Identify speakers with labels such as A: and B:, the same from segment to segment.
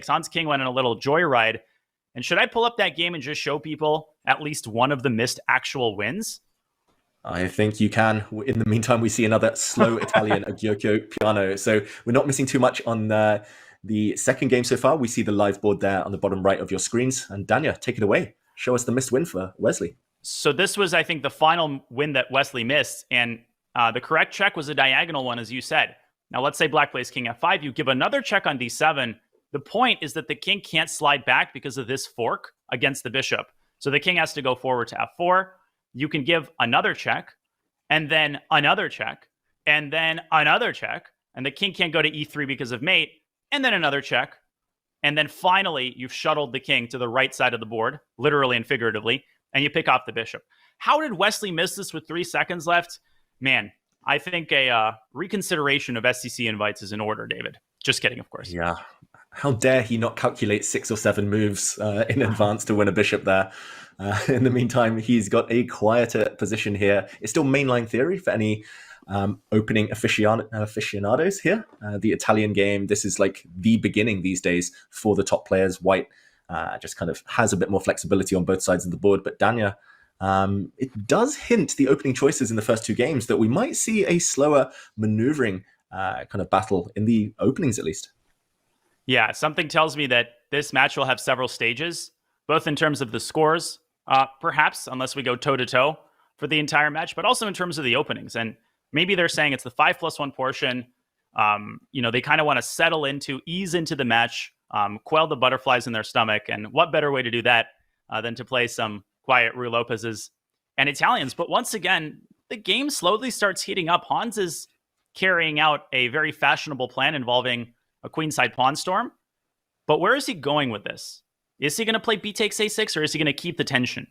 A: Hans King went on a little joyride. And should I pull up that game and just show people at least one of the missed actual wins?
B: I think you can. In the meantime, we see another slow Italian, a Gyokyo piano. So we're not missing too much on the second game so far. We see the live board there on the bottom right of your screens. And Danya, take it away. Show us the missed win for Wesley.
A: So this was, I think, the final win that Wesley missed. And the correct check was a diagonal one, as you said. Now, let's say black plays king f5. You give another check on d7. The point is that the king can't slide back because of this fork against the bishop. So the king has to go forward to f4. You can give another check, and then another check, and then another check. And the king can't go to e3 because of mate, and then another check. And then finally, you've shuttled the king to the right side of the board, literally and figuratively, and you pick off the bishop. How did Wesley miss this with 3 seconds left? Man, I think a reconsideration of SCC invites is in order, David. Just kidding, of course.
B: Yeah. How dare he not calculate 6 or 7 moves in advance to win a bishop there? In the meantime, he's got a quieter position here. It's still mainline theory for any opening aficionados here. The Italian game, this is like the beginning these days for the top players. White just kind of has a bit more flexibility on both sides of the board. But Danya, it does hint the opening choices in the first 2 games that we might see a slower maneuvering kind of battle in the openings at least.
A: Yeah, something tells me that this match will have several stages, both in terms of the scores, perhaps, unless we go toe-to-toe for the entire match, but also in terms of the openings. And maybe they're saying it's the 5+1 portion. They kind of want to settle into, ease into the match, quell the butterflies in their stomach. And what better way to do that than to play some quiet Rui Lopez's and Italians? But once again, the game slowly starts heating up. Hans is carrying out a very fashionable plan involving a queenside pawn storm. But where is he going with this? Is he going to play b takes a6, or is he going to keep the tension?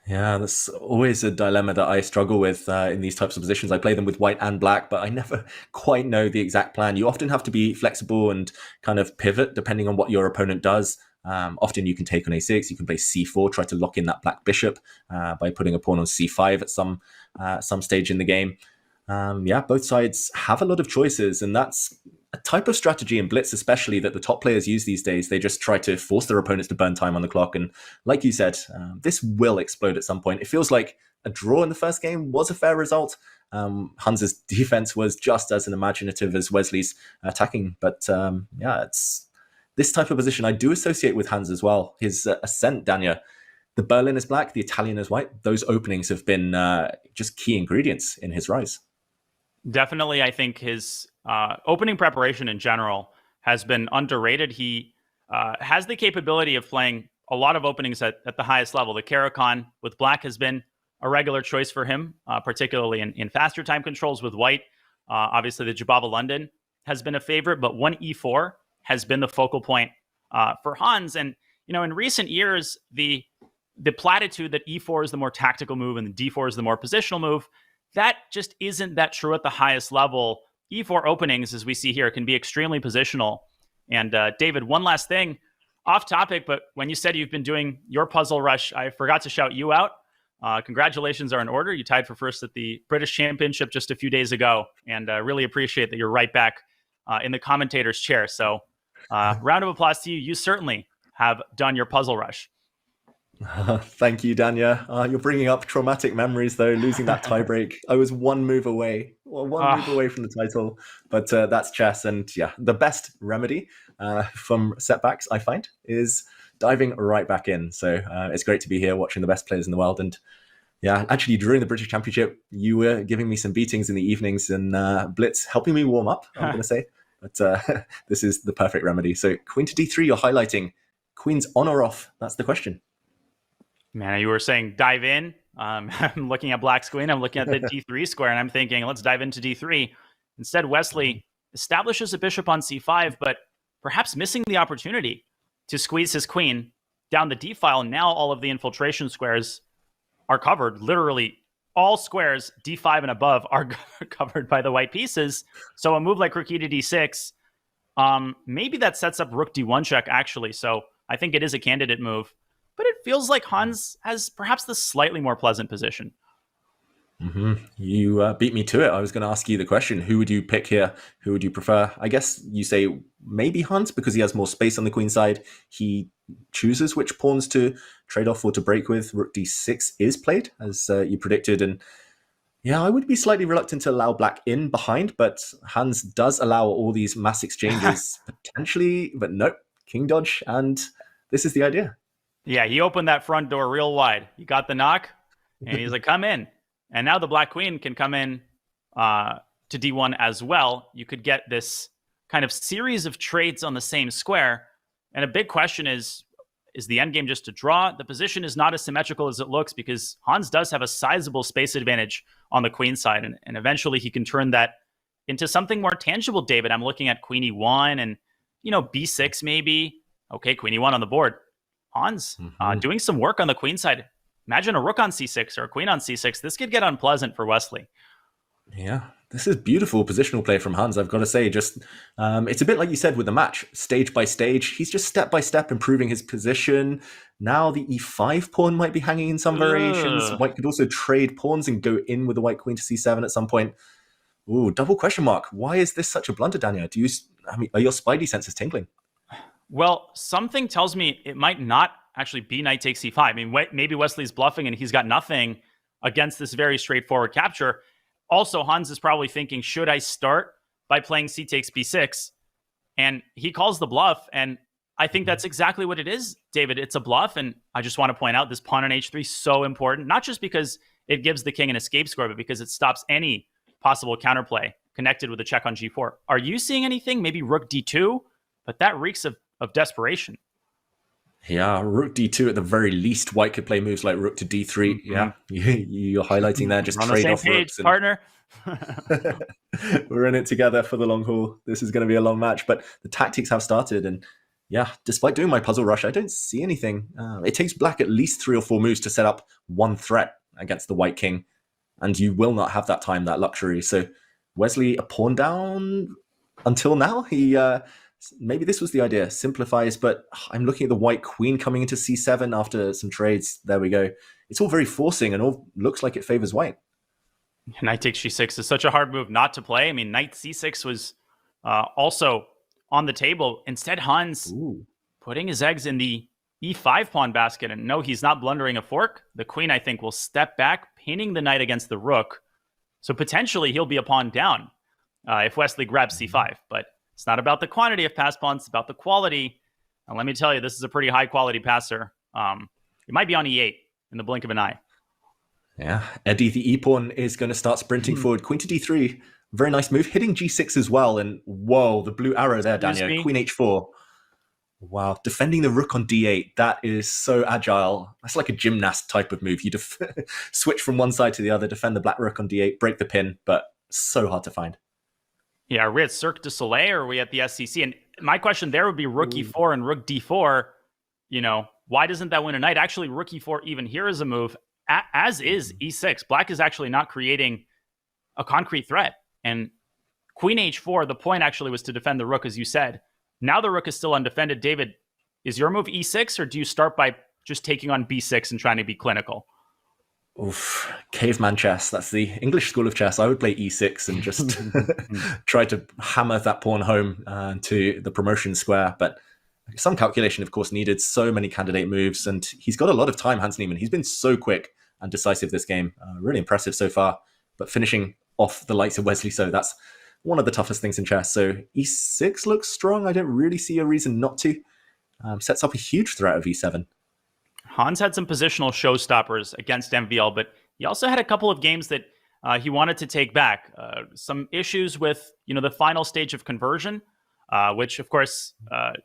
B: Yeah, that's always a dilemma that I struggle with in these types of positions. I play them with white and black, but I never quite know the exact plan. You often have to be flexible and kind of pivot depending on what your opponent does. Often you can take on a6, you can play c4, try to lock in that black bishop by putting a pawn on c5 at some stage in the game. Both sides have a lot of choices, and that's a type of strategy in blitz, especially that the top players use these days. They just try to force their opponents to burn time on the clock. And like you said, this will explode at some point. It feels like a draw in the first game was a fair result. Hans's defense was just as imaginative as Wesley's attacking. But it's this type of position I do associate with Hans as well. His ascent, Danya, the Berlin is black, the Italian is white. Those openings have been just key ingredients in his rise.
A: Definitely, I think his opening preparation in general has been underrated. He has the capability of playing a lot of openings at the highest level. The Caracan with black has been a regular choice for him, particularly in faster time controls with white. Obviously, the Jabava London has been a favorite, but 1e4 has been the focal point for Hans. And, in recent years, the platitude that e4 is the more tactical move and the d4 is the more positional move, that just isn't that true at the highest level. E4 openings, as we see here, can be extremely positional. And David, one last thing, off topic, but when you said you've been doing your puzzle rush, I forgot to shout you out. Congratulations are in order. You tied for first at the British Championship just a few days ago, and really appreciate that you're right back in the commentator's chair. So round of applause to you. You certainly have done your puzzle rush.
B: Thank you, Danya. You're bringing up traumatic memories, though, losing that tiebreak. I was one move away from the title, but that's chess. And the best remedy from setbacks, I find, is diving right back in. So it's great to be here watching the best players in the world. And actually, during the British Championship, you were giving me some beatings in the evenings and blitz, helping me warm up, I'm going to say. But this is the perfect remedy. So queen to d3, you're highlighting. Queen's on or off? That's the question.
A: Man, you were saying dive in. I'm looking at black's queen. I'm looking at the d3 square, and I'm thinking, let's dive into d3. Instead, Wesley establishes a bishop on c5, but perhaps missing the opportunity to squeeze his queen down the d file. Now all of the infiltration squares are covered. Literally, all squares d5 and above are covered by the white pieces. So a move like rook e to d6, maybe that sets up rook d1 check, actually. So I think it is a candidate move. But it feels like Hans has perhaps the slightly more pleasant position.
B: You beat me to it. I was going to ask you the question: who would you pick here? Who would you prefer? I guess you say maybe Hunt because he has more space on the queen side. He chooses which pawns to trade off or to break with. Rook d6 is played as you predicted, and yeah, I would be slightly reluctant to allow black in behind, but Hans does allow all these mass exchanges potentially, but nope, king dodge, and this is the idea.
A: Yeah, he opened that front door real wide. He got the knock, and he's like, come in. And now the black queen can come in to d1 as well. You could get this kind of series of trades on the same square. And a big question is the endgame just to draw? The position is not as symmetrical as it looks because Hans does have a sizable space advantage on the queen side. And eventually he can turn that into something more tangible, David. I'm looking at queen e1 and, b6 maybe. Okay, queen e1 on the board. Hans doing some work on the queen side. Imagine a rook on c6 or a queen on c6. This could get unpleasant for Wesley.
B: Yeah, this is beautiful positional play from Hans, I've got to say. Just it's a bit like you said with the match, stage by stage. He's just step by step improving his position. Now the e5 pawn might be hanging in some variations. White could also trade pawns and go in with the white queen to c7 at some point. Ooh, double question mark. Why is this such a blunder, Daniel? Are your spidey senses tingling?
A: Well, something tells me it might not actually be knight takes c5. I mean, maybe Wesley's bluffing and he's got nothing against this very straightforward capture. Also, Hans is probably thinking, should I start by playing c takes b6? And he calls the bluff. And I think that's exactly what it is, David. It's a bluff. And I just want to point out this pawn on h3 is so important, not just because it gives the king an escape score, but because it stops any possible counterplay connected with a check on g4. Are you seeing anything? Maybe rook d2? But that reeks of desperation.
B: Yeah, rook d2 at the very least. White could play moves like rook to d3. Yeah, you're highlighting there. Just trade off rooks,
A: partner.
B: We're in it together for the long haul. This is going to be a long match, but the tactics have started. And yeah, despite doing my puzzle rush, I don't see anything. It takes black at least 3 or 4 moves to set up one threat against the white king, and you will not have that time, that luxury. So Wesley, a pawn down until now. He maybe this was the idea, simplifies, but I'm looking at the white queen coming into c7 after some trades. There we go. It's all very forcing and all looks like it favors white.
A: Knight takes g6 is such a hard move not to play. I mean, knight c6 was also on the table. Instead, Hans putting his eggs in the e5 pawn basket. And no, he's not blundering a fork. The queen, I think, will step back, pinning the knight against the rook. So potentially he'll be a pawn down if Wesley grabs c5. But it's not about the quantity of pass pawns, it's about the quality. And let me tell you, this is a pretty high-quality passer. It might be on e8 in the blink of an eye.
B: Yeah, Eddie, the e-pawn is going to start sprinting forward. Queen to d3, very nice move. Hitting g6 as well. And whoa, the blue arrow there, Daniel. Queen h4. Wow, defending the rook on d8. That is so agile. That's like a gymnast type of move. You switch from one side to the other, defend the black rook on d8, break the pin, but so hard to find.
A: Yeah, are we at Cirque du Soleil or are we at the SEC? And my question there would be rook e4 and rook d4. Why doesn't that win a knight? Actually, rook e4 even here is a move, as is e6. Black is actually not creating a concrete threat. And queen h4, the point actually was to defend the rook, as you said. Now the rook is still undefended. David, is your move e6 or do you start by just taking on b6 and trying to be clinical?
B: Oof, caveman chess. That's the English school of chess. I would play e6 and just try to hammer that pawn home to the promotion square. But some calculation, of course, needed. So many candidate moves. And he's got a lot of time, Hans Niemann. He's been so quick and decisive this game. Really impressive so far. But finishing off the likes of Wesley, so that's one of the toughest things in chess. So e6 looks strong. I don't really see a reason not to. Sets up a huge threat of e7.
A: Hans had some positional showstoppers against MVL, but he also had a couple of games that he wanted to take back. Some issues with, the final stage of conversion, which of course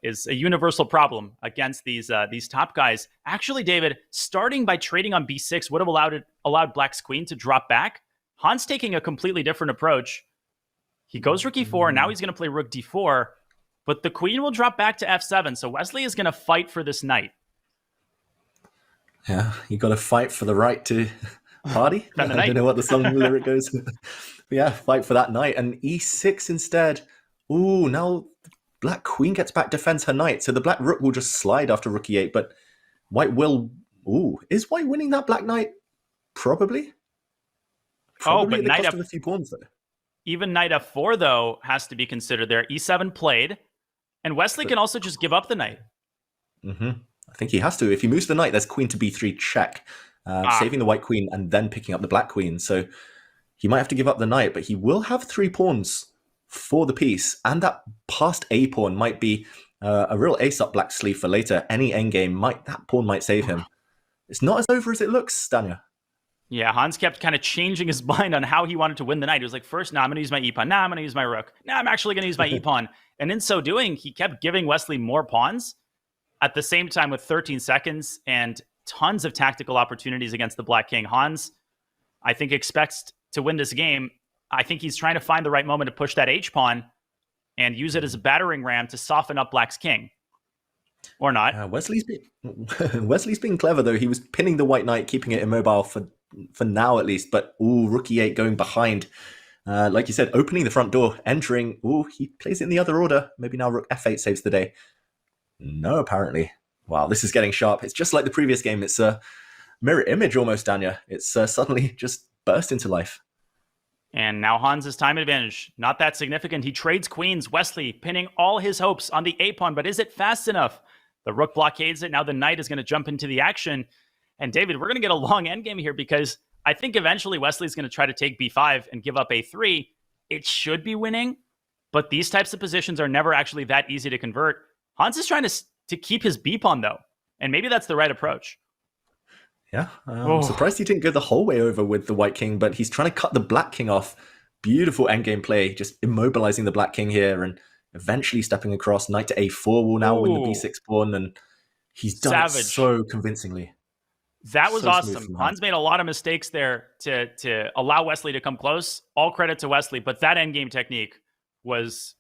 A: is a universal problem against these top guys. Actually, David, starting by trading on b6 would have allowed Black's queen to drop back. Hans taking a completely different approach. He goes rook e4, and now he's going to play rook d4, but the queen will drop back to f7. So Wesley is going to fight for this knight.
B: Yeah, you got to fight for the right to party. I don't know what the song lyric goes. But yeah, fight for that knight. And e6 instead. Ooh, now black queen gets back, defends her knight. So the black rook will just slide after rook e8. But white will... Ooh, is white winning that black knight? Probably.
A: Oh,
B: Probably
A: but
B: at the
A: knight
B: cost
A: f
B: of a few pawns, though.
A: even knight f4 though has to be considered there. E7 played, and Wesley can also just give up the knight.
B: I think he has to. If he moves the knight, there's queen to b3 check, saving the white queen and then picking up the black queen. So he might have to give up the knight, but he will have 3 pawns for the piece, and that passed a pawn might be a real ace-up black sleeve for later. Any endgame, that pawn might save him. It's not as over as it looks, Daniel.
A: Yeah, Hans kept kind of changing his mind on how he wanted to win the night. He was like, first, I'm going to use my e-pawn. I'm going to use my rook. I'm actually going to use my e-pawn. And in so doing, he kept giving Wesley more pawns at the same time with 13 seconds and tons of tactical opportunities against the black king. Hans, I think, expects to win this game. I think he's trying to find the right moment to push that h-pawn and use it as a battering ram to soften up black's king. Or not.
B: Wesley's being clever, though. He was pinning the white knight, keeping it immobile for now at least. But rook e8 going behind. Like you said, opening the front door, entering. He plays it in the other order. Maybe now rook f8 saves the day. No, apparently. Wow, this is getting sharp. It's just like the previous game. It's a mirror image almost, Danya. It's suddenly just burst into life.
A: And now Hans' time advantage, not that significant. He trades queens. Wesley pinning all his hopes on the a-pawn, but is it fast enough? The rook blockades it. Now the knight is going to jump into the action. And David, we're going to get a long endgame here because I think eventually Wesley's going to try to take b5 and give up a3. It should be winning, but these types of positions are never actually that easy to convert. Hans is trying to keep his b-pawn, though, and maybe that's the right approach.
B: Yeah, I'm surprised he didn't go the whole way over with the white king, but he's trying to cut the black king off. Beautiful endgame play, just immobilizing the black king here and eventually stepping across. Knight to a4 will now win the b6 pawn, and he's done it so convincingly.
A: That was awesome. Hans made a lot of mistakes there to allow Wesley to come close. All credit to Wesley, but that endgame technique was